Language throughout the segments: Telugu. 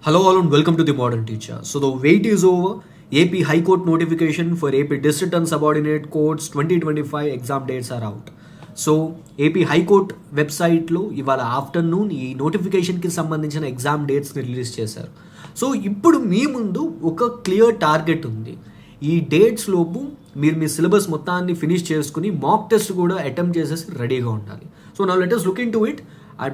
Hello all and welcome to the Modern Teacher. So the wait is over. AP High Court notification for AP District and Subordinate Courts 2025 exam dates are out. So AP high court వెబ్సైట్లో ఇవాళ ఆఫ్టర్నూన్ ఈ నోటిఫికేషన్కి సంబంధించిన ఎగ్జామ్ డేట్స్ని రిలీజ్ చేశారు. సో ఇప్పుడు మీ ముందు ఒక క్లియర్ టార్గెట్ ఉంది. ఈ డేట్స్ లోపు మీరు మీ సిలబస్ మొత్తాన్ని ఫినిష్ చేసుకుని మాక్ టెస్ట్ కూడా అటెంప్ట్ చేసేసి రెడీగా ఉండాలి. So now let us look into it.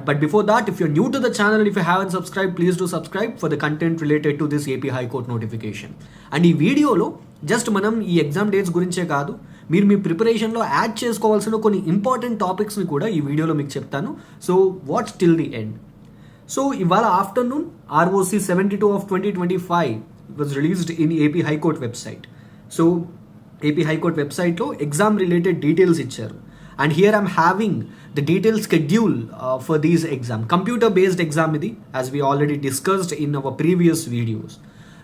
But before that, if you're new to the channel and if you haven't subscribed, please do subscribe for the content related to this AP High Court notification. And ఈ వీడియోలో జస్ట్ మనం ఈ ఎగ్జామ్ డేట్స్ గురించే కాదు, మీరు మీ ప్రిపరేషన్లో యాడ్ చేసుకోవాల్సిన కొన్ని ఇంపార్టెంట్ టాపిక్స్ని కూడా ఈ వీడియోలో మీకు చెప్తాను. So watch till the end. So ఇవాళ afternoon ROC 72 of 2025 was released in AP High Court website. So AP High Court websiteలో ఎగ్జామ్ రిలేటెడ్ డీటెయిల్స్ ఇచ్చారు. And here I'm having the detailed schedule for these exam. Computer based exam idi, as we already discussed in our previous videos.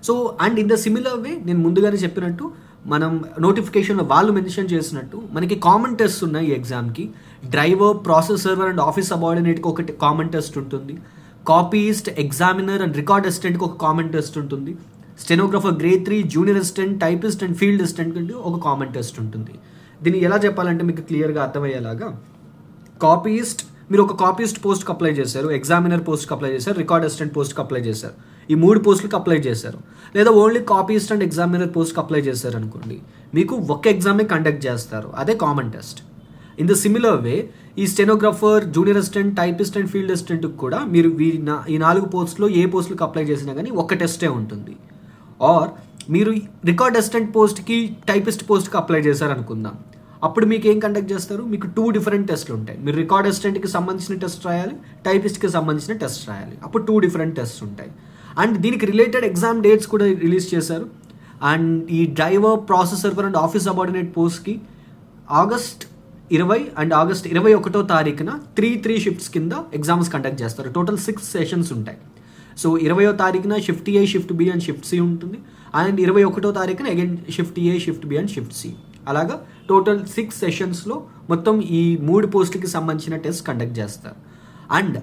So and in the similar way, నేను ముందుగానే చెప్పినట్టు మనం నోటిఫికేషన్లో వాళ్ళు మెన్షన్ చేసినట్టు మనకి కామన్ టెస్ట్ ఉన్నాయి ఈ ఎగ్జామ్కి. Driver, process server and office సబార్డినేట్కి ఒకటి కామన్ టెస్ట్ ఉంటుంది. కాపీయిస్ట్, ఎగ్జామినర్ అండ్ రికార్డ్ అసిస్టెంట్కి ఒక కామన్ టెస్ట్ ఉంటుంది. Stenographer grade 3, junior assistant, typist and field అసిస్టెంట్కి ఒక కామన్ టెస్ట్ ఉంటుంది. దీన్ని ఎలా చెప్పాలంటే మీకు క్లియర్గా అర్థమయ్యేలాగా, కాపీయిస్ట్ మీరు ఒక కాపీయిస్ట్ పోస్ట్కి అప్లై చేశారు, ఎగ్జామినర్ పోస్ట్కి అప్లై చేశారు, రికార్డ్ అసిస్టెంట్ పోస్ట్కి అప్లై చేశారు. ఈ 3 పోస్టులకు అప్లై చేశారు. లేదా ఓన్లీ కాపీయిస్ట్ అండ్ ఎగ్జామినర్ పోస్ట్కి అప్లై చేశారు అనుకోండి, మీకు ఒక ఎగ్జామే కండక్ట్ చేస్తారు, అదే common test. In the similar way ఈ stenographer, junior assistant, typist and field అసిస్టెంట్కి కూడా మీరు ఈ 4 పోస్టులో ఏ పోస్టులకు అప్లై చేసినా కానీ ఒక టెస్టే ఉంటుంది. ఆర్ మీరు రికార్డ్ అసిస్టెంట్ పోస్ట్కి, టైపిస్ట్ పోస్ట్కి అప్లై చేశారు అనుకుందాం, అప్పుడు మీకు ఏం కండక్ట్ చేస్తారు, మీకు 2 డిఫరెంట్ టెస్ట్లు ఉంటాయి. మీరు రికార్డ్ అసిస్టెంట్కి సంబంధించిన టెస్ట్ రాయాలి, టైపిస్ట్కి సంబంధించిన టెస్ట్ రాయాలి. అప్పుడు 2 డిఫరెంట్ టెస్ట్ ఉంటాయి. అండ్ దీనికి రిలేటెడ్ ఎగ్జామ్ డేట్స్ కూడా రిలీజ్ చేశారు. అండ్ ఈ driver, process server and office subordinate పోస్ట్కి August 20 అండ్ August 21వ తారీఖున 3 షిఫ్ట్స్ కింద ఎగ్జామ్స్ కండక్ట్ చేస్తారు. టోటల్ 6 సెషన్స్ ఉంటాయి. సో 20వ తారీఖున shift A, shift B and shift C ఉంటుంది. అండ్ 21వ తారీఖున again shift A, shift B and shift C. అలాగా టోటల్ 6 సెషన్స్లో మొత్తం ఈ 3 పోస్టులకి సంబంధించిన టెస్ట్ కండక్ట్ చేస్తారు. And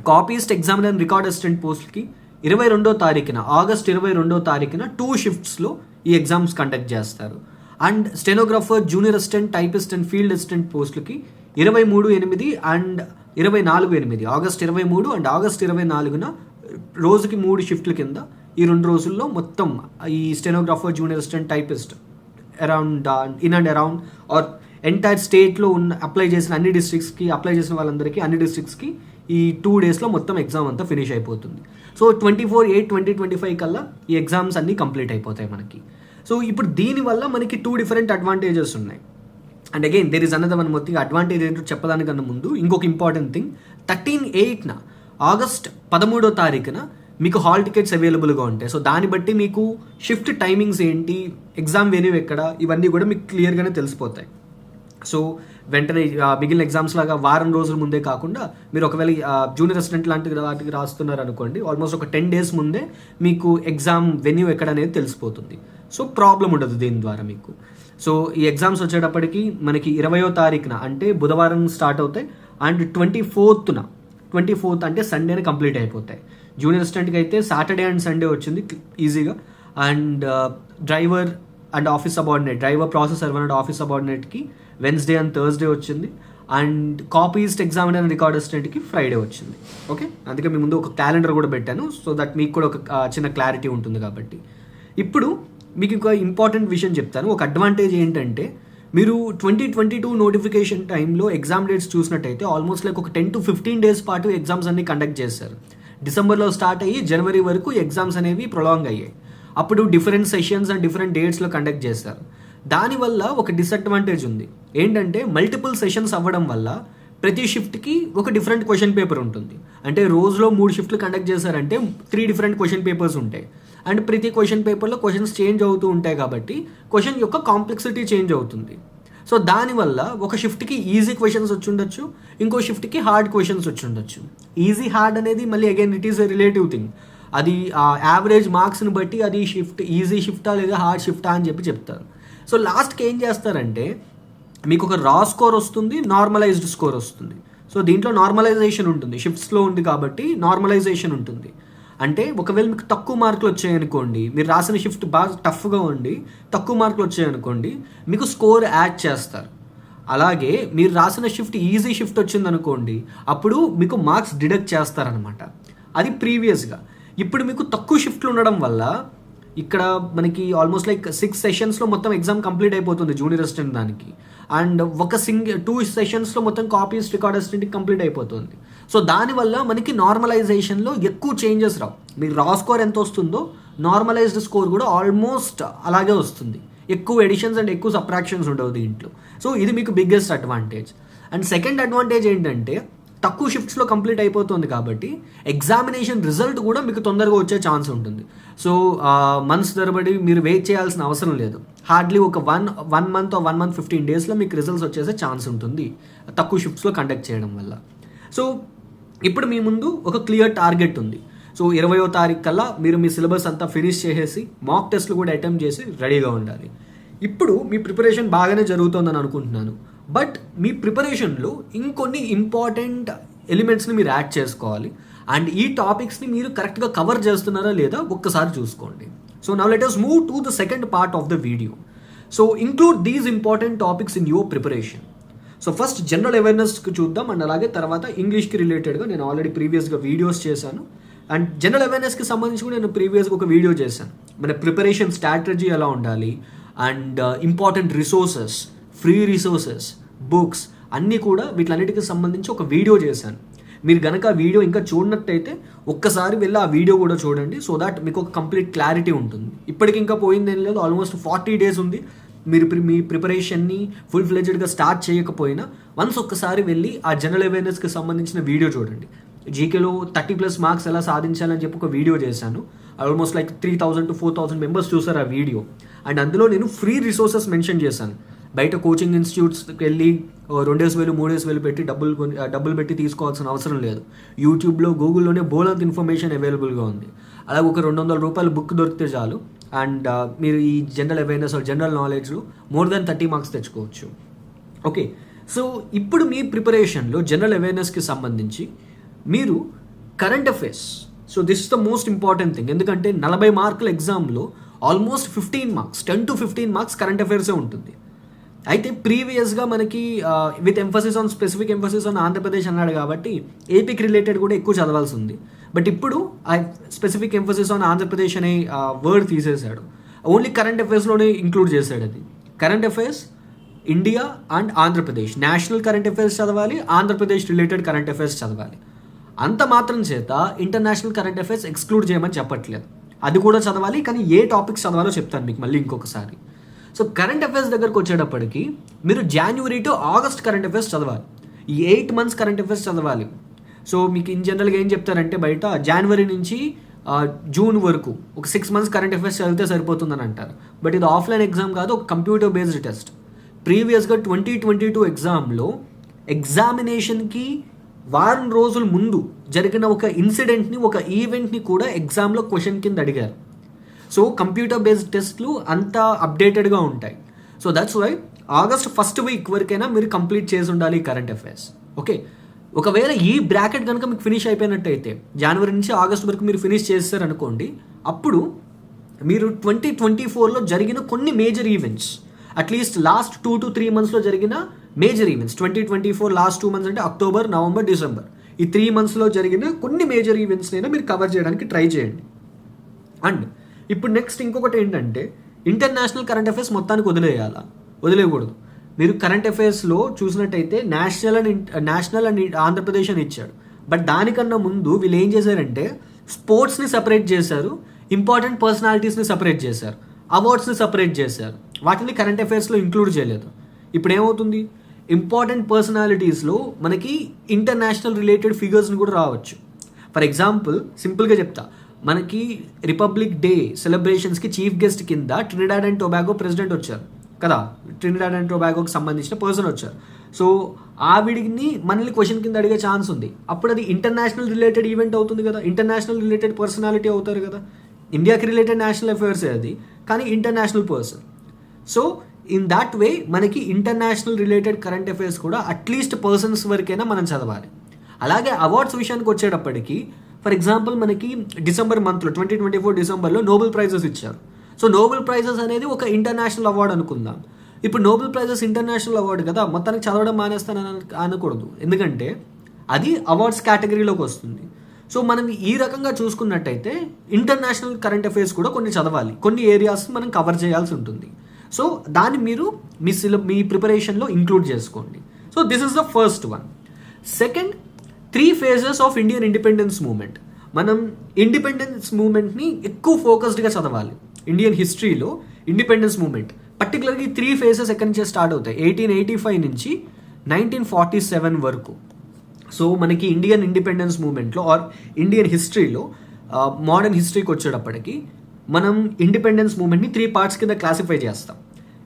copyist, examiner and record assistant పోస్ట్కి 22వ తారీఖున, August 22వ తారీఖున 2 షిఫ్ట్స్లో ఈ ఎగ్జామ్స్ కండక్ట్ చేస్తారు. And stenographer, junior assistant, typist and field assistant పోస్టులకి 23/8 అండ్ 24/8, August 23 అండ్ August 24న రోజుకి 3 షిఫ్ట్ల కింద ఈ 2 రోజుల్లో మొత్తం ఈ stenographer, junior assistant, typist around in and around or entire స్టేట్లో ఉన్న అప్లై చేసిన అన్ని డిస్ట్రిక్ట్స్కి, అప్లై చేసిన వాళ్ళందరికీ అన్ని డిస్ట్రిక్ట్స్కి ఈ 2 డేస్లో మొత్తం ఎగ్జామ్ అంతా ఫినిష్ అయిపోతుంది. సో 24/8/2025 కల్లా ఈ ఎగ్జామ్స్ అన్నీ కంప్లీట్ అయిపోతాయి మనకి. సో ఇప్పుడు దీనివల్ల మనకి 2 డిఫరెంట్ అడ్వాంటేజెస్ ఉన్నాయి. And again there is another one. మొత్తం అడ్వాంటేజ్ ఏంటో చెప్పడానికన్నా ముందు ఇంకొక ఇంపార్టెంట్ థింగ్, 13/8న August 13వ తారీఖున మీకు హాల్ టికెట్స్ అవైలబుల్గా ఉంటాయి. సో దాన్ని బట్టి మీకు షిఫ్ట్ టైమింగ్స్ ఏంటి, ఎగ్జామ్ వెన్యూ ఎక్కడ, ఇవన్నీ కూడా మీకు క్లియర్గానే తెలిసిపోతాయి. సో వెంటనే మిగిలిన ఎగ్జామ్స్ లాగా వారం రోజుల ముందే కాకుండా, మీరు ఒకవేళ జూనియర్ అసిస్టెంట్ లాంటి వాటికి రాస్తున్నారు అనుకోండి, ఆల్మోస్ట్ ఒక 10 డేస్ ముందే మీకు ఎగ్జామ్ వెన్యూ ఎక్కడ అనేది తెలిసిపోతుంది. సో ప్రాబ్లం ఉండదు దీని ద్వారా మీకు. సో ఈ ఎగ్జామ్స్ వచ్చేటప్పటికి మనకి 20వ తారీఖున అంటే బుధవారం స్టార్ట్ అవుతాయి. అండ్ 24th అంటే సండేనే కంప్లీట్ అయిపోతాయి. జూనియర్ అసిస్టెంట్కి అయితే సాటర్డే అండ్ సండే వచ్చింది ఈజీగా. And driver and office subordinate, driver, process server and office సబార్డినేట్కి వెన్స్డే అండ్ థర్స్డే వచ్చింది. And copyist, examiner and record అసిస్టెంట్కి ఫ్రైడే వచ్చింది. ఓకే, అందుకే మీ ముందు ఒక క్యాలెండర్ కూడా పెట్టాను, సో దట్ మీకు కూడా ఒక చిన్న క్లారిటీ ఉంటుంది కాబట్టి. ఇప్పుడు మీకు ఇంకో ఇంపార్టెంట్ విషయం చెప్తాను. ఒక అడ్వాంటేజ్ ఏంటంటే, మీరు 2022 నోటిఫికేషన్ టైంలో ఎగ్జామ్ డేట్స్ చూసినట్టయితే ఆల్మోస్ట్ లైక్ ఒక 10 to 15 డేస్ పాటు ఎగ్జామ్స్ అన్ని కండక్ట్ చేశారు. డిసెంబర్లో స్టార్ట్ అయ్యి జనవరి వరకు ఎగ్జామ్స్ అనేవి ప్రొలాంగ్ అయ్యాయి. అప్పుడు డిఫరెంట్ సెషన్స్ అండ్ డిఫరెంట్ డేట్స్లో కండక్ట్ చేస్తారు. దానివల్ల ఒక డిసడ్వాంటేజ్ ఉంది. ఏంటంటే మల్టిపుల్ సెషన్స్ అవ్వడం వల్ల ప్రతి షిఫ్ట్కి ఒక డిఫరెంట్ క్వశ్చన్ పేపర్ ఉంటుంది. అంటే రోజులో 3 షిఫ్ట్లు కండక్ట్ చేశారంటే 3 డిఫరెంట్ క్వశ్చన్ పేపర్స్ ఉంటాయి. అండ్ ప్రతి క్వశ్చన్ పేపర్లో క్వశ్చన్స్ చేంజ్ అవుతూ ఉంటాయి కాబట్టి క్వశ్చన్ యొక్క కాంప్లెక్సిటీ చేంజ్ అవుతుంది. సో దానివల్ల ఒక షిఫ్ట్కి ఈజీ క్వశ్చన్స్ వచ్చి ఉండొచ్చు, ఇంకో షిఫ్ట్కి హార్డ్ క్వశ్చన్స్ వచ్చి ఉండొచ్చు. ఈజీ, హార్డ్ అనేది మళ్ళీ again it is a relative thing. అది యావరేజ్ మార్క్స్ని బట్టి అది షిఫ్ట్ ఈజీ షిఫ్టా లేదా హార్డ్ షిఫ్టా అని చెప్తారు. సో లాస్ట్కి ఏం చేస్తారంటే, మీకు ఒక రా స్కోర్ వస్తుంది, నార్మలైజ్డ్ స్కోర్ వస్తుంది. సో దీంట్లో నార్మలైజేషన్ ఉంటుంది, షిఫ్ట్స్లో ఉంది కాబట్టి నార్మలైజేషన్ ఉంటుంది. అంటే ఒకవేళ మీకు తక్కువ మార్కులు వచ్చాయనుకోండి, మీరు రాసిన షిఫ్ట్ బాగా టఫ్గా ఉండి తక్కువ మార్కులు వచ్చాయనుకోండి, మీకు స్కోర్ యాడ్ చేస్తారు. అలాగే మీరు రాసిన షిఫ్ట్ ఈజీ షిఫ్ట్ వచ్చిందనుకోండి, అప్పుడు మీకు మార్క్స్ డిడక్ట్ చేస్తారనమాట. అది ప్రీవియస్గా. ఇప్పుడు మీకు తక్కువ షిఫ్ట్లు ఉండడం వల్ల ఇక్కడ మనకి ఆల్మోస్ట్ లైక్ 6 సెషన్స్లో మొత్తం ఎగ్జామ్ కంప్లీట్ అయిపోతుంది జూనియర్ అసిస్టెంట్ దానికి. అండ్ ఒక 2 సెషన్స్లో మొత్తం కాపీస్ రికార్డ్ అసిస్టెంట్కి కంప్లీట్ అయిపోతుంది. సో దానివల్ల మనకి నార్మలైజేషన్లో ఎక్కువ చేంజెస్ రావు. మీకు రా స్కోర్ ఎంత వస్తుందో నార్మలైజ్డ్ స్కోర్ కూడా ఆల్మోస్ట్ అలాగే వస్తుంది. ఎక్కువ ఎడిషన్స్ అండ్ ఎక్కువ సబ్ట్రాక్షన్స్ ఉండవు దీంట్లో. సో ఇది మీకు biggest advantage. And second advantage ఏంటంటే తక్కువ షిఫ్ట్స్లో కంప్లీట్ అయిపోతుంది కాబట్టి ఎగ్జామినేషన్ రిజల్ట్ కూడా మీకు తొందరగా వచ్చే ఛాన్స్ ఉంటుంది. సో మంత్స్ తరబడి మీరు వెయిట్ చేయాల్సిన అవసరం లేదు. హార్డ్లీ ఒక వన్ మంత్ 1 month 15 daysలో మీకు రిజల్ట్స్ వచ్చేసే ఛాన్స్ ఉంటుంది తక్కువ షిఫ్ట్స్లో కండక్ట్ చేయడం వల్ల. సో ఇప్పుడు మీ ముందు ఒక క్లియర్ టార్గెట్ ఉంది. సో 20వ తారీఖు కల్లా మీరు మీ సిలబస్ అంతా ఫినిష్ చేసేసి మాక్ టెస్ట్లు కూడా అటెంప్ట్ చేసి రెడీగా ఉండాలి. ఇప్పుడు మీ ప్రిపరేషన్ బాగానే జరుగుతుందని అనుకుంటున్నాను. బట్ మీ ప్రిపరేషన్లో ఇంకొన్ని ఇంపార్టెంట్ ఎలిమెంట్స్ని మీరు యాడ్ చేసుకోవాలి. అండ్ ఈ టాపిక్స్ని మీరు కరెక్ట్గా కవర్ చేస్తున్నారా లేదా ఒక్కసారి చూసుకోండి. So now let us move to the second part of the video. So include these important topics in your preparation. So first general అవేర్నెస్కి చూద్దాం. అండ్ అలాగే తర్వాత ఇంగ్లీష్కి రిలేటెడ్గా నేను ఆల్రెడీ ప్రీవియస్గా వీడియోస్ చేశాను. అండ్ జనరల్ అవేర్నెస్కి సంబంధించి కూడా నేను ప్రీవియస్గా ఒక వీడియో చేశాను. మన ప్రిపరేషన్ స్ట్రాటజీ ఎలా ఉండాలి and important resources, free resources, books అన్నీ కూడా వీటిలన్నిటికి సంబంధించి ఒక వీడియో చేశాను. మీరు కనుక ఆ వీడియో ఇంకా చూడనట్టయితే ఒక్కసారి వెళ్ళి ఆ వీడియో కూడా చూడండి. సో దాట్ మీకు ఒక కంప్లీట్ క్లారిటీ ఉంటుంది. ఇప్పటికి ఇంకా పోయిందేం లేదు, ఆల్మోస్ట్ 40 days ఉంది. మీరు మీ ప్రిపరేషన్ని ఫుల్ ఫ్లెడ్జ్డ్గా స్టార్ట్ చేయకపోయినా వన్స్ ఒక్కసారి వెళ్ళి ఆ జనరల్ అవేర్నెస్కి సంబంధించిన వీడియో చూడండి. జీకేలో 30+ మార్క్స్ ఎలా సాధించాలని చెప్పి ఒక వీడియో చేశాను. ఆల్మోస్ట్ లైక్ 3,000 to 4,000 members చూసారు ఆ వీడియో. అండ్ అందులో నేను ఫ్రీ రిసోర్సెస్ మెన్షన్ చేశాను. బయట కోచింగ్ ఇన్స్టిట్యూట్స్కి వెళ్ళి 2,000 3,000 పెట్టి డబ్బులు పెట్టి తీసుకోవాల్సిన అవసరం లేదు. యూట్యూబ్లో, గూగుల్లోనే బోలంత ఇన్ఫర్మేషన్ అవైలబుల్గా ఉంది. అలాగే ఒక 200 రూపాయల బుక్ దొరికితే చాలు. అండ్ మీరు ఈ జనరల్ అవేర్నెస్ జనరల్ నాలెడ్జ్లో more than 30 marks తెచ్చుకోవచ్చు. ఓకే, సో ఇప్పుడు మీ ప్రిపరేషన్లో జనరల్ అవేర్నెస్కి సంబంధించి మీరు current affairs, so this is the most important thing. ఎందుకంటే 40 మార్కుల ఎగ్జామ్లో almost 15 marks, 10 to 15 marks current అఫైర్సే ఉంటుంది. అయితే ప్రీవియస్గా మనకి with emphasis on specific emphasis on Andhra Pradesh అన్నాడు కాబట్టి ఏపీకి రిలేటెడ్ కూడా ఎక్కువ చదవాల్సి ఉంది. బట్ ఇప్పుడు ఆ స్పెసిఫిక్ ఎంఫసిస్ ఆన్ ఆంధ్రప్రదేశ్ అనే వర్డ్ తీసేశాడు. ఓన్లీ కరెంట్ అఫైర్స్లోనే ఇంక్లూడ్ చేశాడు. అది current affairs India and Andhra Pradesh, national current affairs చదవాలి, ఆంధ్రప్రదేశ్ రిలేటెడ్ కరెంట్ అఫైర్స్ చదవాలి. అంత మాత్రం చేత ఇంటర్నేషనల్ కరెంట్ అఫైర్స్ ఎక్స్క్లూడ్ చేయమని చెప్పట్లేదు, అది కూడా చదవాలి. కానీ ఏ టాపిక్స్ చదవాలో చెప్తాను మీకు మళ్ళీ ఇంకొకసారి. సో కరెంట్ అఫైర్స్ దగ్గరకు వచ్చేటప్పటికి మీరు January to August current affairs చదవాలి. ఈ 8 months కరెంట్ అఫైర్స్ చదవాలి. సో మీకు ఇన్ జనరల్గా ఏం చెప్తారంటే బయట జనవరి నుంచి జూన్ వరకు ఒక 6 months కరెంట్ అఫైర్స్ చదివితే సరిపోతుందని అంటారు. బట్ ఇది ఆఫ్లైన్ ఎగ్జామ్ కాదు, ఒక కంప్యూటర్ బేస్డ్ టెస్ట్. ప్రీవియస్గా 2022 ఎగ్జామ్లో ఎగ్జామినేషన్కి వారం రోజుల ముందు జరిగిన ఒక ఇన్సిడెంట్ని, ఒక ఈవెంట్ని కూడా ఎగ్జామ్లో క్వశ్చన్ కింద అడిగారు. సో కంప్యూటర్ బేస్డ్ టెస్ట్లు అంతా అప్డేటెడ్గా ఉంటాయి. So that's why August 1st week వరకైనా మీరు కంప్లీట్ చేసి ఉండాలి కరెంట్ అఫైర్స్. ఓకే, ఒకవేళ ఈ బ్రాకెట్ కనుక మీకు ఫినిష్ అయిపోయినట్టయితే జనవరి నుంచి ఆగస్ట్ వరకు మీరు ఫినిష్ చేస్తారనుకోండి, అప్పుడు మీరు 2024లో జరిగిన కొన్ని major events, at least last 2 to 3 monthsలో జరిగిన మేజర్ ఈవెంట్స్, 2024 లాస్ట్ 2 months అంటే అక్టోబర్, నవంబర్, డిసెంబర్, ఈ 3 monthsలో జరిగిన కొన్ని మేజర్ ఈవెంట్స్నైనా మీరు కవర్ చేయడానికి ట్రై చేయండి. అండ్ ఇప్పుడు నెక్స్ట్ ఇంకొకటి ఏంటంటే ఇంటర్నేషనల్ కరెంట్ అఫైర్స్ మొత్తానికి వదిలేయకూడదు. మీరు కరెంట్ అఫైర్స్లో చూసినట్టయితే నేషనల్ అండ్ ఆంధ్రప్రదేశ్ అని ఇచ్చాడు. బట్ దానికన్నా ముందు వీళ్ళు ఏం చేశారంటే స్పోర్ట్స్ని సపరేట్ చేశారు, ఇంపార్టెంట్ పర్సనాలిటీస్ని సపరేట్ చేశారు, అవార్డ్స్ని సపరేట్ చేశారు. వాటిని కరెంట్ అఫైర్స్లో ఇంక్లూడ్ చేయలేదు. ఇప్పుడు ఏమవుతుంది, ఇంపార్టెంట్ పర్సనాలిటీస్లో మనకి ఇంటర్నేషనల్ రిలేటెడ్ ఫిగర్స్ని కూడా రావచ్చు. ఫర్ ఎగ్జాంపుల్ సింపుల్గా చెప్తా, మనకి రిపబ్లిక్ డే సెలబ్రేషన్స్కి చీఫ్ గెస్ట్ కింద ట్రినిడాడ్ అండ్ టొబాగో ప్రెసిడెంట్ వచ్చారు కదా, ట్రినిడాడ్ అండ్ టొబాగోకి సంబంధించిన పర్సన్ వచ్చారు. సో ఆవిడిని మనల్ని క్వశ్చన్ కింద అడిగే ఛాన్స్ ఉంది. అప్పుడు అది ఇంటర్నేషనల్ రిలేటెడ్ ఈవెంట్ అవుతుంది కదా, ఇంటర్నేషనల్ రిలేటెడ్ పర్సనాలిటీ అవుతారు కదా. ఇండియాకి రిలేటెడ్ నేషనల్ అఫైర్స్ అది, కానీ international person. So in that way మనకి ఇంటర్నేషనల్ రిలేటెడ్ కరెంట్ అఫైర్స్ కూడా అట్లీస్ట్ పర్సన్స్ వరకైనా మనం చదవాలి. అలాగే అవార్డ్స్ విషయానికి వచ్చేటప్పటికి ఫర్ ఎగ్జాంపుల్ మనకి డిసెంబర్ మంత్లో 2024 డిసెంబర్లో నోబెల్ ప్రైజెస్ ఇచ్చారు. సో నోబెల్ ప్రైజెస్ అనేది ఒక ఇంటర్నేషనల్ అవార్డు అనుకుందాం. ఇప్పుడు నోబెల్ ప్రైజెస్ ఇంటర్నేషనల్ అవార్డు కదా, మొత్తానికి చదవడం మానేస్తానని అనకూడదు, ఎందుకంటే అది అవార్డ్స్ కేటగిరీలోకి వస్తుంది. సో మనం ఈ రకంగా చూసుకున్నట్టయితే ఇంటర్నేషనల్ కరెంట్ అఫైర్స్ కూడా కొన్ని చదవాలి, కొన్ని ఏరియాస్ మనం కవర్ చేయాల్సి ఉంటుంది. సో దాన్ని మీరు మీ ప్రిపరేషన్లో ఇంక్లూడ్ చేసుకోండి. So this is the first one. Second, 3 phases of Indian independence movement. మనం ఇండిపెండెన్స్ మూమెంట్ని ఎక్కువ ఫోకస్డ్గా చదవాలి. ఇండియన్ హిస్టరీలో ఇండిపెండెన్స్ మూమెంట్ పర్టికులర్గా 3 phases ఎక్కడి నుంచి స్టార్ట్ అవుతాయి, 1885 నుంచి 1947 వరకు. సో మనకి ఇండియన్ ఇండిపెండెన్స్ మూమెంట్లో ఆర్ ఇండియన్ హిస్టరీలో మోడర్న్ హిస్టరీకి వచ్చేటప్పటికి మనం ఇండిపెండెన్స్ మూమెంట్ని 3 parts కింద క్లాసిఫై చేస్తాం.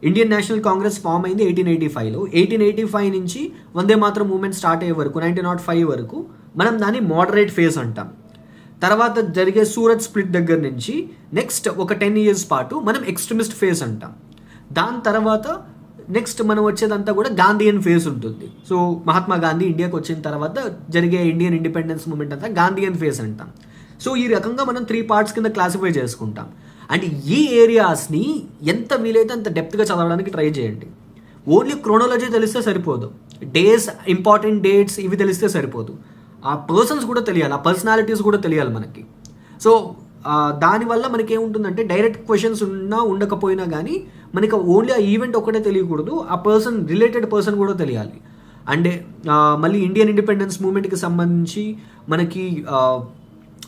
ఇండియన్ నేషనల్ కాంగ్రెస్ ఫామ్ అయింది 1885లో. 1885 నుంచి వందే మాతరం మూమెంట్ స్టార్ట్ అయ్యే వరకు 1905 వరకు మనం దాన్ని మోడరేట్ ఫేజ్ అంటాం. తర్వాత జరిగే సూరత్ స్ప్లిట్ దగ్గర నుంచి నెక్స్ట్ ఒక 10 years పాటు మనం ఎక్స్ట్రీమిస్ట్ ఫేజ్ అంటాం. దాని తర్వాత నెక్స్ట్ మనం వచ్చేదంతా కూడా గాంధీయన్ ఫేజ్ ఉంటుంది. సో మహాత్మా గాంధీ ఇండియాకి వచ్చిన తర్వాత జరిగే ఇండియన్ ఇండిపెండెన్స్ మూమెంట్ అంతా గాంధీయన్ ఫేజ్ అంటాం. సో ఈ రకంగా మనం 3 parts కింద క్లాసిఫై చేసుకుంటాం. అండ్ ఈ ఏరియాస్ని ఎంత వీలైతే అంత డెప్త్గా చదవడానికి ట్రై చేయండి. ఓన్లీ క్రోనాలజీ తెలిస్తే సరిపోదు, డేస్, ఇంపార్టెంట్ డేట్స్ ఇవి తెలిస్తే సరిపోదు, ఆ పర్సన్స్ కూడా తెలియాలి, ఆ పర్సనాలిటీస్ కూడా తెలియాలి మనకి. సో దానివల్ల మనకి ఏముంటుందంటే డైరెక్ట్ క్వశ్చన్స్ ఉన్నా ఉండకపోయినా కానీ మనకి ఓన్లీ ఆ ఈవెంట్ ఒక్కటే తెలియకూడదు, ఆ పర్సన్, రిలేటెడ్ పర్సన్ కూడా తెలియాలి. అండ్ మళ్ళీ ఇండియన్ ఇండిపెండెన్స్ మూమెంట్కి సంబంధించి మనకి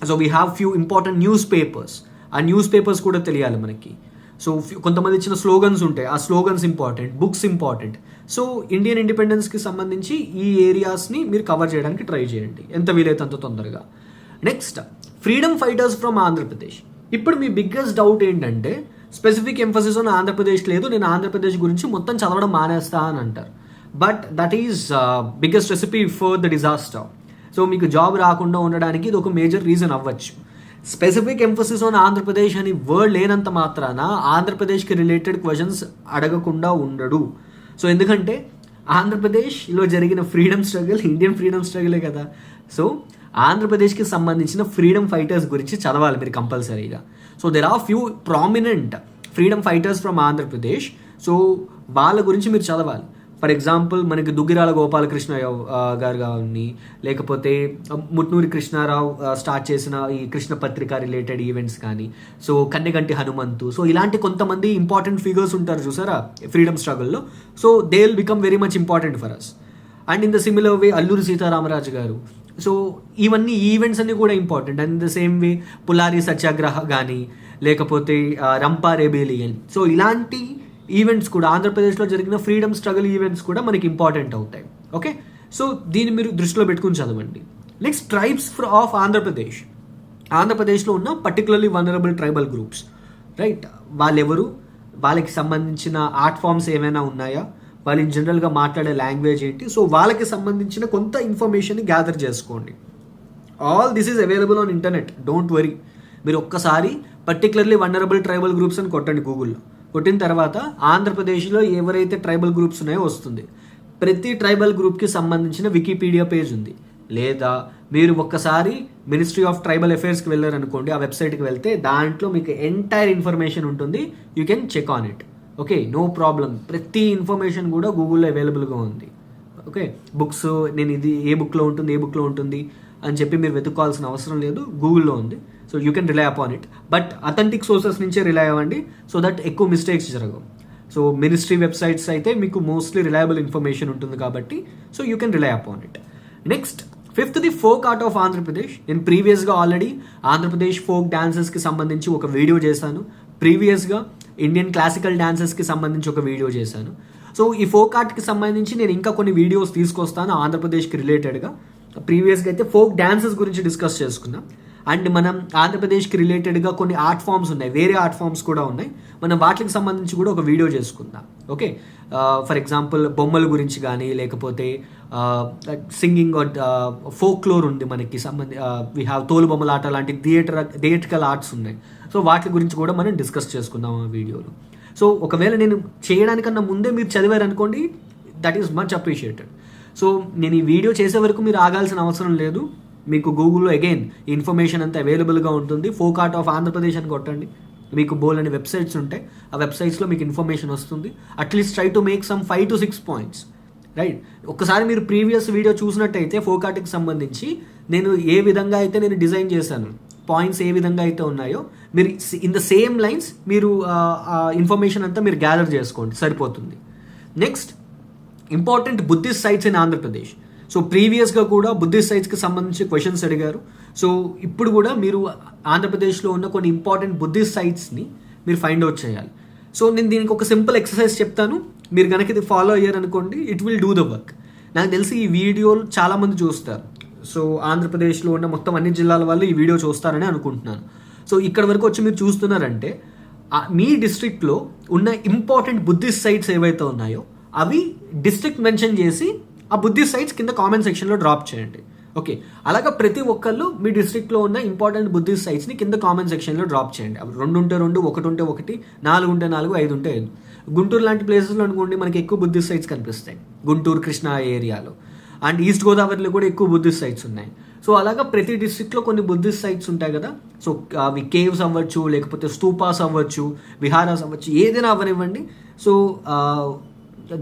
so we have few important newspapers, ఆ న్యూస్ పేపర్స్ కూడా తెలియాలి మనకి. సో కొంతమంది ఇచ్చిన స్లోగన్స్ ఉంటాయి, ఆ slogans important, books important. So Indian ఇండిపెండెన్స్కి సంబంధించి ఈ ఏరియాస్ని మీరు కవర్ చేయడానికి ట్రై చేయండి ఎంత వీలైతే అంత తొందరగా. Next, freedom fighters from Andhra Pradesh. ఇప్పుడు మీ బిగ్గెస్ట్ డౌట్ ఏంటంటే స్పెసిఫిక్ ఎంఫసిస్ ఆన్ ఆంధ్రప్రదేశ్ లేదు, నేను ఆంధ్రప్రదేశ్ గురించి మొత్తం చదవడం మానేస్తా అని అంటారు. But that is biggest recipe for the disaster. So మీకు జాబ్ రాకుండా ఉండడానికి ఇది ఒక మేజర్ రీజన్ అవ్వచ్చు. స్పెసిఫిక్ ఎంఫసిస్ ఆన్ ఆంధ్రప్రదేశ్ అని వర్డ్ లేనంత మాత్రాన ఆంధ్రప్రదేశ్కి రిలేటెడ్ క్వశ్చన్స్ అడగకుండా ఉండడు. సో ఎందుకంటే ఆంధ్రప్రదేశ్లో జరిగిన ఫ్రీడమ్ స్ట్రగుల్ ఇండియన్ ఫ్రీడమ్ స్ట్రగులే కదా. సో ఆంధ్రప్రదేశ్కి సంబంధించిన ఫ్రీడమ్ ఫైటర్స్ గురించి చదవాలి మీరు కంపల్సరీగా. So there are few prominent freedom fighters from Andhra Pradesh. So వాళ్ళ గురించి మీరు చదవాలి. ఫర్ ఎగ్జాంపుల్ మనకి దుగ్గిరాల గోపాలకృష్ణ గారు కానీ, లేకపోతే ముట్నూరి కృష్ణారావు స్టార్ట్ చేసిన ఈ కృష్ణ పత్రిక రిలేటెడ్ ఈవెంట్స్ కానీ, సో కన్నెగంటి హనుమంతు, సో ఇలాంటి కొంతమంది ఇంపార్టెంట్ ఫిగర్స్ ఉంటారు చూసారా ఫ్రీడమ్ స్ట్రగుల్లో. So they will become very much important for us. And in the similar way Alluri Sitarama Raju గారు. సో ఇవన్నీ ఈవెంట్స్ అన్నీ కూడా important. And in the same way Pulari Satyagraha కానీ, లేకపోతే రంపా రెబేలియన్. సో ఇలాంటి ఈవెంట్స్ కూడా ఆంధ్రప్రదేశ్లో జరిగిన ఫ్రీడమ్ స్ట్రగుల్ ఈవెంట్స్ కూడా మనకి ఇంపార్టెంట్ అవుతాయి. ఓకే, సో దీన్ని మీరు దృష్టిలో పెట్టుకుని చదవండి. Next, tribes of Andhra Pradesh. ఆంధ్రప్రదేశ్లో ఉన్న particularly vulnerable tribal groups, right? వాళ్ళెవరు, వాళ్ళకి సంబంధించిన ఆర్ట్ ఫామ్స్ ఏమైనా ఉన్నాయా, వాళ్ళు ఇన్ జనరల్గా మాట్లాడే లాంగ్వేజ్ ఏంటి, సో వాళ్ళకి సంబంధించిన కొంత ఇన్ఫర్మేషన్ని గ్యాదర్ చేసుకోండి. All this is available on internet, don't worry. మీరు ఒక్కసారి పర్టికులర్లీ వనరబుల్ ట్రైబల్ గ్రూప్స్ అని కొట్టండి గూగుల్లో. కొట్టిన తర్వాత ఆంధ్రప్రదేశ్లో ఎవరైతే ట్రైబల్ గ్రూప్స్ ఉన్నాయో వస్తుంది. ప్రతి ట్రైబల్ గ్రూప్కి సంబంధించిన వికీపీడియా పేజ్ ఉంది. లేదా మీరు ఒక్కసారి మినిస్ట్రీ ఆఫ్ ట్రైబల్ అఫైర్స్కి వెళ్ళారనుకోండి, ఆ వెబ్సైట్కి వెళ్తే దాంట్లో మీకు ఎంటైర్ ఇన్ఫర్మేషన్ ఉంటుంది. You can check on it. Okay, no problem. ప్రతి ఇన్ఫర్మేషన్ కూడా గూగుల్లో అవైలబుల్గా ఉంది. ఓకే, బుక్స్ నేను ఇది ఏ బుక్లో ఉంటుంది, ఏ బుక్లో ఉంటుంది అని చెప్పి మీరు వెతుక్కోవాల్సిన అవసరం లేదు, గూగుల్లో ఉంది. So you can rely upon it. But authentic sources నుంచే రిలై అవ్వండి, సో దట్ ఎక్కువ మిస్టేక్స్ జరగవు. సో మినిస్ట్రీ వెబ్సైట్స్ అయితే మీకు మోస్ట్లీ రిలయబుల్ ఇన్ఫర్మేషన్ ఉంటుంది కాబట్టి so you can rely upon it. Next, fifth, the folk art of Andhra Pradesh. నేను ప్రీవియస్గా ఆల్రెడీ ఆంధ్రప్రదేశ్ ఫోక్ డాన్సెస్కి సంబంధించి ఒక వీడియో చేశాను. ప్రీవియస్గా ఇండియన్ క్లాసికల్ డాన్సెస్కి సంబంధించి ఒక వీడియో చేశాను. సో ఈ ఫోక్ ఆర్ట్కి సంబంధించి నేను ఇంకా కొన్ని వీడియోస్ తీసుకొస్తాను ఆంధ్రప్రదేశ్కి రిలేటెడ్గా. ప్రీవియస్గా అయితే ఫోక్ డాన్సెస్ గురించి డిస్కస్ చేసుకున్నాం. అండ్ మనం ఆంధ్రప్రదేశ్కి రిలేటెడ్గా కొన్ని ఆర్ట్ ఫామ్స్ ఉన్నాయి, వేరే ఆర్ట్ ఫామ్స్ కూడా ఉన్నాయి, మనం వాటికి సంబంధించి కూడా ఒక వీడియో చేసుకుందాం. ఓకే, ఫర్ ఎగ్జాంపుల్ బొమ్మల గురించి కానీ, లేకపోతే సింగింగ్ ఫోక్లోర్ ఉంది మనకి వీ హ్యావ్ తోలు బొమ్మల ఆట లాంటి థియేట్రికల్ ఆర్ట్స్ ఉన్నాయి. సో వాటి గురించి కూడా మనం డిస్కస్ చేసుకుందాం ఆ వీడియోలో. సో ఒకవేళ నేను చేయడానికన్నా ముందే మీరు చదివారనుకోండి, that is much appreciated. So నేను ఈ వీడియో చేసే వరకు మీరు ఆగాల్సిన అవసరం లేదు. మీకు గూగుల్లో అగైన్ ఇన్ఫర్మేషన్ అంతా అవైలబుల్గా ఉంటుంది. ఫోకాట్ ఆఫ్ ఆంధ్రప్రదేశ్ అని కొట్టండి, మీకు బోల్ అనే వెబ్సైట్స్ ఉంటాయి. ఆ వెబ్సైట్స్లో మీకు ఇన్ఫర్మేషన్ వస్తుంది. At least try to make some 5 to 6 points, right? ఒక్కసారి మీరు ప్రీవియస్ వీడియో చూసినట్టయితే ఫోకాట్కి సంబంధించి నేను ఏ విధంగా అయితే నేను డిజైన్ చేశాను, పాయింట్స్ ఏ విధంగా అయితే ఉన్నాయో మీరు ఇన్ ద సేమ్ లైన్స్ మీరు ఇన్ఫర్మేషన్ అంతా మీరు గ్యాదర్ చేసుకోండి, సరిపోతుంది. Next, important Buddhist sites in Andhra Pradesh. So ప్రీవియస్గా కూడా బుద్ధిస్ట్ సైట్స్కి సంబంధించి క్వశ్చన్స్ అడిగారు. సో ఇప్పుడు కూడా మీరు ఆంధ్రప్రదేశ్లో ఉన్న కొన్ని ఇంపార్టెంట్ బుద్ధిస్ట్ సైట్స్ని మీరు ఫైండ్ అవుట్ చేయాలి. సో నేను దీనికి ఒక సింపుల్ ఎక్సర్సైజ్ చెప్తాను, మీరు కనుక ఇది ఫాలో అయ్యారనుకోండి, it will do the work. నాకు తెలిసి ఈ వీడియోలు చాలామంది చూస్తారు. సో ఆంధ్రప్రదేశ్లో ఉన్న మొత్తం అన్ని జిల్లాల వాళ్ళు ఈ వీడియో చూస్తారని అనుకుంటున్నాను. సో ఇక్కడ వరకు వచ్చి మీరు చూస్తున్నారంటే మీ డిస్ట్రిక్ట్లో ఉన్న ఇంపార్టెంట్ బుద్ధిస్ట్ సైట్స్ ఏవైతే ఉన్నాయో అవి డిస్ట్రిక్ట్ మెన్షన్ చేసి ఆ బుద్ధిస్ట్ సైట్స్ కింద కామెంట్ సెక్షన్లో డ్రాప్ చేయండి. ఓకే, అలాగా ప్రతి ఒక్కళ్ళు మీ డిస్ట్రిక్ట్లో ఉన్న ఇంపార్టెంట్ బుద్ధిస్ట్ సైట్స్ని కింద కామెంట్ సెక్షన్లో డ్రాప్ చేయండి. అవి 2 ఉంటే 2, 1 ఉంటే 1, 4 ఉంటే 4, 5 ఉంటే 5. గుంటూరు లాంటి ప్లేసెస్లో అనుకోండి మనకి ఎక్కువ బుద్ధిస్ట్ సైట్స్ కనిపిస్తాయి, గుంటూరు కృష్ణా ఏరియాలో. అండ్ ఈస్ట్ గోదావరిలో కూడా ఎక్కువ బుద్ధిస్ట్ సైట్స్ ఉన్నాయి. సో అలాగా ప్రతి డిస్ట్రిక్ట్లో కొన్ని బుద్ధిస్ట్ సైట్స్ ఉంటాయి కదా. సో అవి కేవ్స్ అవ్వచ్చు, లేకపోతే స్తూపాస్ అవ్వచ్చు, విహారాస్ అవ్వచ్చు, ఏదైనా అవ్వనివ్వండి. సో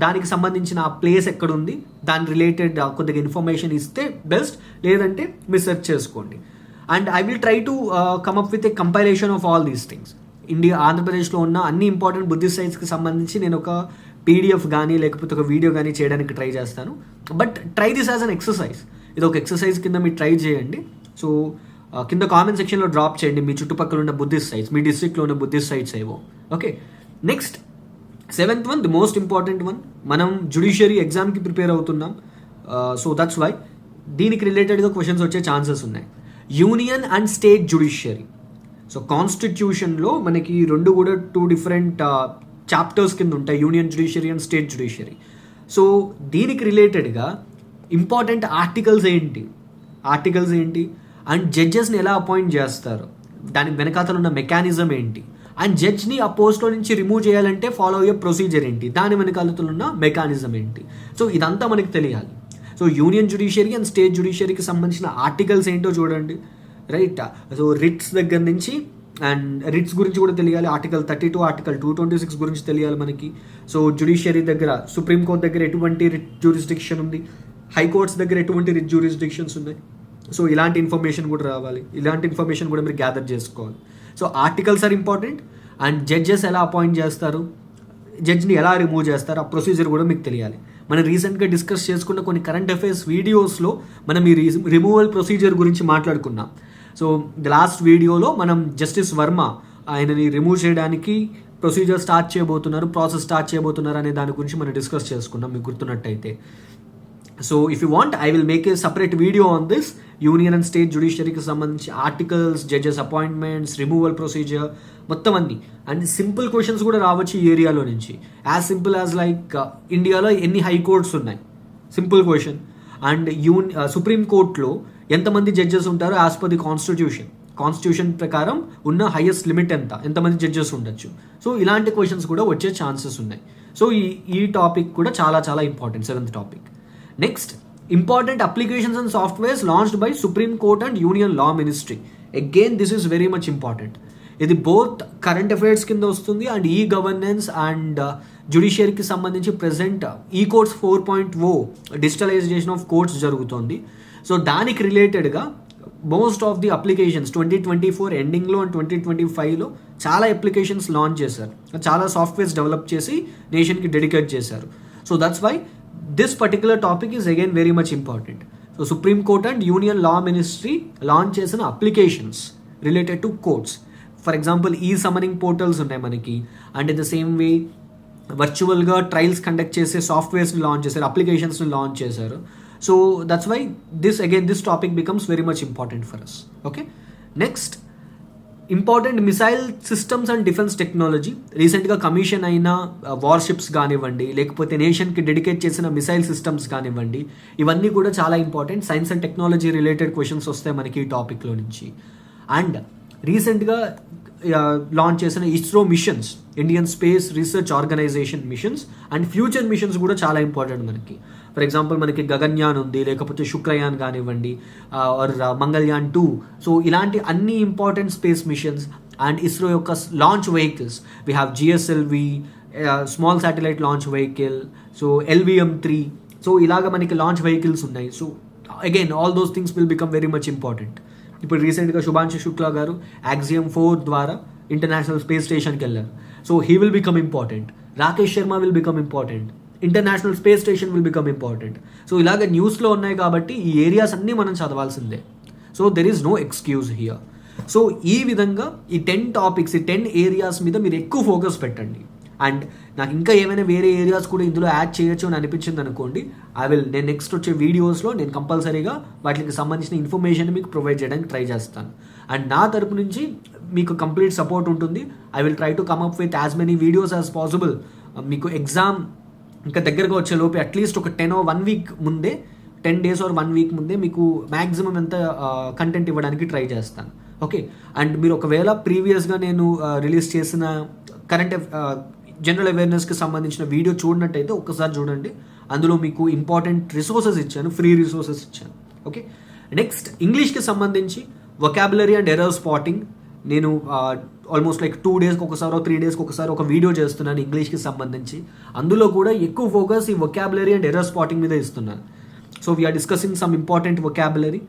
దానికి సంబంధించిన ఆ ప్లేస్ ఎక్కడుంది, దాని రిలేటెడ్ కొద్దిగా ఇన్ఫర్మేషన్ ఇస్తే బెస్ట్, లేదంటే మీరు సెర్చ్ చేసుకోండి. And I will try to come up with a compilation of all these things. ఆంధ్రప్రదేశ్లో ఉన్న అన్ని ఇంపార్టెంట్ బుద్ధిస్ట్ సైట్స్కి సంబంధించి నేను ఒక పీడిఎఫ్ కానీ లేకపోతే ఒక వీడియో కానీ చేయడానికి ట్రై చేస్తాను. But try this as an exercise. ఇది ఒక ఎక్సర్సైజ్ కింద మీరు ట్రై చేయండి. సో కింద కామెంట్ సెక్షన్లో డ్రాప్ చేయండి మీ చుట్టుపక్కల ఉన్న బుద్ధిస్ట్ సైట్స్, మీ డిస్ట్రిక్ట్లో ఉన్న బుద్ధిస్ట్ సైట్స్ ఏవో. Okay, next 7th one, the most important one. మనం జ్యుడిషియరీ ఎగ్జామ్కి ప్రిపేర్ అవుతున్నాం. సో దట్స్ వై దీనికి రిలేటెడ్గా క్వశ్చన్స్ వచ్చే ఛాన్సెస్ ఉన్నాయి. Union and state judiciary. So కాన్స్టిట్యూషన్లో మనకి 2 కూడా 2 డిఫరెంట్ చాప్టర్స్ కింద ఉంటాయి, union judiciary and state judiciary. So దీనికి రిలేటెడ్గా ఇంపార్టెంట్ ఆర్టికల్స్ ఏంటి అండ్ జడ్జెస్ని ఎలా అపాయింట్ చేస్తారు, దానికి వెనకాతలు ఉన్న మెకానిజం ఏంటి, అండ్ జడ్జ్ని ఆ పోస్ట్లో నుంచి రిమూవ్ చేయాలంటే ఫాలో అయ్యే ప్రొసీజర్ ఏంటి, దాని వెనకాతలు ఉన్న మెకానిజం ఏంటి. సో ఇదంతా మనకి తెలియాలి. So union judiciary and state జ్యుడిషియరీకి సంబంధించిన ఆర్టికల్స్ ఏంటో చూడండి, రైట్? సో రిట్స్ దగ్గర నుంచి, అండ్ రిట్స్ గురించి కూడా తెలియాలి. ఆర్టికల్ 32, ఆర్టికల్ 226 గురించి తెలియాలి మనకి. సో జ్యుడిషియరీ దగ్గర, సుప్రీంకోర్టు దగ్గర ఎటువంటి రిట్ జ్యూరిస్డిక్షన్ ఉంది, హైకోర్ట్స్ దగ్గర ఎటువంటి రిట్ జ్యూరిస్డిక్షన్స్ ఉన్నాయి. సో ఇలాంటి ఇన్ఫర్మేషన్ కూడా రావాలి, ఇలాంటి ఇన్ఫర్మేషన్ కూడా మీరు గ్యాదర్ చేసుకోవాలి. So articles are important, and judges ఎలా అపాయింట్ చేస్తారు, జడ్జ్ని ఎలా రిమూవ్ చేస్తారు, ఆ ప్రొసీజర్ కూడా మీకు తెలియాలి. మనం రీసెంట్గా డిస్కస్ చేసుకున్న కొన్ని కరెంట్ అఫైర్స్ వీడియోస్లో మనం ఈ రిమూవల్ ప్రొసీజర్ గురించి మాట్లాడుకున్నాం. సో ది లాస్ట్ వీడియోలో మనం జస్టిస్ వర్మ ఆయనని రిమూవ్ చేయడానికి ప్రొసీజర్ ప్రాసెస్ స్టార్ట్ చేయబోతున్నారు అనే దాని గురించి మనం డిస్కస్ చేసుకున్నాం, మీకు గుర్తున్నట్టయితే. So if you want, I will make a separate video on this union and state జ్యుడిషియరీకి సంబంధించి articles, judges appointments, removal procedure మొత్తం అన్ని. అండ్ సింపుల్ క్వశ్చన్స్ కూడా రావచ్చు ఈ ఏరియాలో నుంచి. యాజ్ సింపుల్ యాజ్ లైక్ ఇండియాలో ఎన్ని హైకోర్ట్స్ ఉన్నాయి, సింపుల్ క్వశ్చన్. అండ్ సుప్రీంకోర్టులో ఎంతమంది జడ్జెస్ ఉంటారో యాజ్ పర్ ది కాన్స్టిట్యూషన్ ప్రకారం ఉన్న హైయెస్ట్ లిమిట్ ఎంతమంది జడ్జెస్ ఉండొచ్చు. సో ఇలాంటి క్వశ్చన్స్ కూడా వచ్చే ఛాన్సెస్ ఉన్నాయి. సో ఈ టాపిక్ కూడా చాలా చాలా important, 7th topic. Next, important applications and softwares launched by supreme court and union law ministry. Again this is very much important. ఇది బోత్ కరెంట్ అఫైర్స్ కింద వస్తుంది అండ్ ఈ గవర్నెన్స్ అండ్ జ్యుడిషియరీకి సంబంధించి ప్రెసెంట్ ఈ కోర్ట్స్ 4.0 డిజిటలైజేషన్ ఆఫ్ కోర్ట్స్ జరుగుతోంది. సో దానికి రిలేటెడ్గా మోస్ట్ ఆఫ్ ది అప్లికేషన్స్ 2024 ఎండింగ్లో అండ్ 2025లో చాలా అప్లికేషన్స్ లాంచ్ చేశారు, చాలా సాఫ్ట్వేర్స్ డెవలప్ చేసి నేషన్కి డెడికేట్ చేశారు. So that's why this particular topic is again very much important. So supreme court and union law ministry launch చేసిన applications related to courts. For example ఈ సమనింగ్ పోర్టల్స్ ఉన్నాయి మనకి, and in the same way వర్చువల్గా ట్రయల్స్ కండక్ట్ చేసే సాఫ్ట్వేర్స్ని లాంచ్ చేశారు, అప్లికేషన్స్ని లాంచ్ చేశారు. So that's why this topic becomes very much important for us. Okay, next, important missile systems and defence technology. రీసెంట్గా కమిషన్ అయిన వార్షిప్స్ కానివ్వండి, లేకపోతే నేషన్కి డెడికేట్ చేసిన మిసైల్ సిస్టమ్స్ కానివ్వండి, ఇవన్నీ కూడా చాలా important. Science and technology related questions వస్తాయి మనకి ఈ టాపిక్లో నుంచి. అండ్ రీసెంట్గా లాంచ్ చేసిన ISRO missions, Indian space research organisation missions and future missions కూడా చాలా ఇంపార్టెంట్ మనకి. ఫర్ ఎగ్జాంపుల్ మనకి గగన్యాన్ ఉంది, లేకపోతే శుక్రయాన్ కానివ్వండి, ఆర్ మంగళయాన్ 2. సో ఇలాంటి అన్ని important space missions and ISRO యొక్క launch vehicles, we have GSLV, small satellite launch vehicle, so LVM-3. So ఇలాగ మనకి లాంచ్ వెహికల్స్ ఉన్నాయి. So again all those things will become very much important. ఇప్పుడు రీసెంట్గా శుభాంశు శుక్లా గారు Axiom 4 ద్వారా ఇంటర్నేషనల్ స్పేస్ స్టేషన్కి వెళ్ళారు. So he will become important. Rakesh Sharma will become important. International space station will become important. So ఇలాగ న్యూస్లో ఉన్నాయి కాబట్టి ఈ ఏరియాస్ అన్నీ మనం చదవాల్సిందే. So there is no excuse here. So ఈ విధంగా ఈ 10 టాపిక్స్, ఈ 10 ఏరియాస్ మీద మీరు ఎక్కువ ఫోకస్ పెట్టండి. అండ్ నాకు ఇంకా ఏమైనా వేరే ఏరియాస్ కూడా ఇందులో యాడ్ చేయొచ్చు అని అనిపించింది అనుకోండి, నేను నెక్స్ట్ వచ్చే వీడియోస్లో నేను కంపల్సరీగా వాటికి సంబంధించిన ఇన్ఫర్మేషన్ మీకు ప్రొవైడ్ చేయడానికి ట్రై చేస్తాను. అండ్ నా తరపు నుంచి మీకు కంప్లీట్ సపోర్ట్ ఉంటుంది. I will try to come up with as many videos as possible. మీకు ఎగ్జామ్ ఇంకా దగ్గరగా వచ్చే లోపు అట్లీస్ట్ ఒక 10 or 1 week ముందే, 10 days or 1 week ముందే మీకు మ్యాక్సిమం ఎంత కంటెంట్ ఇవ్వడానికి ట్రై చేస్తాను. ఓకే. అండ్ మీరు ఒకవేళ ప్రీవియస్గా నేను రిలీజ్ చేసిన కరెంట్ జనరల్ అవేర్నెస్కి సంబంధించిన వీడియో చూడనట్టయితే ఒక్కసారి చూడండి. అందులో మీకు ఇంపార్టెంట్ రిసోర్సెస్ ఇచ్చాను, ఫ్రీ రిసోర్సెస్ ఇచ్చాను. ఓకే. నెక్స్ట్ ఇంగ్లీష్కి సంబంధించి వొకాబులరీ అండ్ ఎర్రర్ స్పాటింగ్ నేను ఆల్మోస్ట్ లైక్ 2 days ఒకసారి 3 days ఒకసారి ఒక వీడియో చేస్తున్నాను ఇంగ్లీష్కి సంబంధించి. అందులో కూడా ఎక్కువ ఫోకస్ ఈ వొకాబులరీ అండ్ ఎర్రర్ స్పాటింగ్ మీద ఇస్తున్నాను. So we are discussing some important vocabulary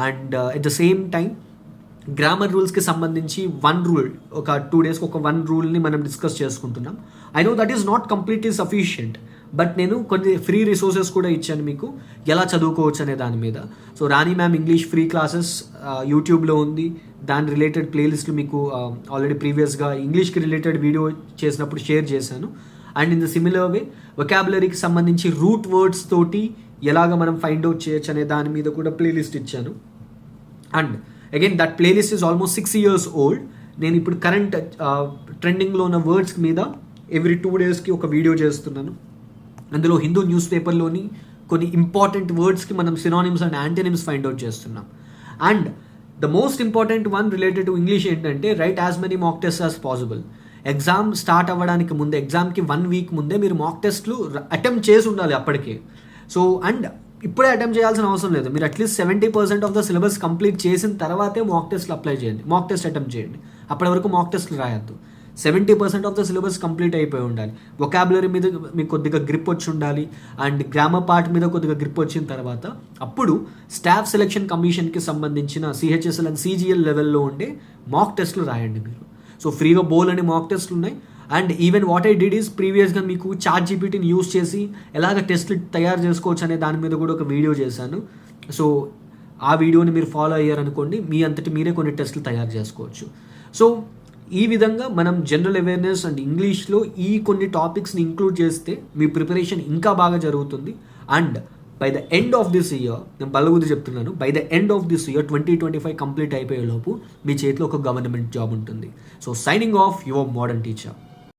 and at the same time grammar రూల్స్కి సంబంధించి 1 rule, ఒక 2 days ఒక 1 rule మనం డిస్కస్ చేసుకుంటున్నాం. I know that is not completely sufficient, but నేను కొన్ని ఫ్రీ రిసోర్సెస్ కూడా ఇచ్చాను మీకు ఎలా చదువుకోవచ్చు అనే దాని మీద. So Rani ma'am English free classes యూట్యూబ్లో ఉంది. దాని రిలేటెడ్ ప్లేలిస్ట్ మీకు ఆల్రెడీ ప్రీవియస్గా ఇంగ్లీష్కి రిలేటెడ్ వీడియో చేసినప్పుడు షేర్ చేశాను. And in the similar way వొకాబులరీకి సంబంధించి రూట్ వర్డ్స్ తోటి ఎలాగ మనం ఫైండ్ అవుట్ చేయొచ్చు అనే దాని మీద కూడా ప్లేలిస్ట్ ఇచ్చాను. And again that playlist is almost 6 years old. నేను ఇప్పుడు కరెంట్ ట్రెండింగ్లో ఉన్న వర్డ్స్ మీద ఎవ్రీ 2 daysకి ఒక వీడియో చేస్తున్నాను. అందులో హిందూ న్యూస్ పేపర్లోని కొన్ని ఇంపార్టెంట్ వర్డ్స్కి మనం synonyms and antonyms find out చేస్తున్నాం. And the most important one related to English ఏంటంటే write as many mock test as possible. Exam start అవ్వడానికి ముందే, ఎగ్జామ్కి 1 week ముందే మీరు మాక్ టెస్ట్లు అటెంప్ట్ చేసి ఉండాలి అప్పటికే. సో అండ్ ఇప్పుడే అటెంప్ట్ చేయాల్సిన అవసరం లేదు. మీరు at least 70% of the syllabus complete చేసిన తర్వాతే మాక్ టెస్ట్లు అప్లై చేయండి, మాక్ టెస్ట్ అటెంప్ట్ చేయండి. అప్పటి వరకు మాక్ టెస్ట్లు రాయొద్దు. 70% ఆఫ్ ద సిలబస్ కంప్లీట్ అయిపోయి ఉండాలి. వొకాబులరీ మీద మీకు కొద్దిగా గ్రిప్ వచ్చి ఉండాలి. అండ్ గ్రామర్ పార్ట్ మీద కొద్దిగా గ్రిప్ వచ్చిన తర్వాత అప్పుడు స్టాఫ్ సెలక్షన్ కమిషన్కి సంబంధించిన CHSL అండ్ CGL లెవెల్లో ఉండే మాక్ టెస్ట్లు రాయండి మీరు. సో ఫ్రీగా బోల్ అనే మాక్ టెస్ట్లు ఉన్నాయి. And even what I did is ప్రీవియస్గా మీకు ChatGPTని యూస్ చేసి ఎలాగ టెస్ట్లు తయారు చేసుకోవచ్చు అనే దాని మీద కూడా ఒక వీడియో చేశాను. సో ఆ వీడియోని మీరు ఫాలో అయ్యారనుకోండి, మీ అంతటి మీరే కొన్ని టెస్ట్లు తయారు చేసుకోవచ్చు. సో ఈ విధంగా మనం జనరల్ అవేర్నెస్ అండ్ ఇంగ్లీష్లో ఈ కొన్ని టాపిక్స్ని ఇంక్లూడ్ చేస్తే మీ ప్రిపరేషన్ ఇంకా బాగా జరుగుతుంది. And by the end of this year, నేను బలగుద్ది చెప్తున్నాను, by the end of this year 2025 complete అయిపోయేలోపు మీ చేతిలో ఒక గవర్నమెంట్ జాబ్ ఉంటుంది. So signing off your modern teacher.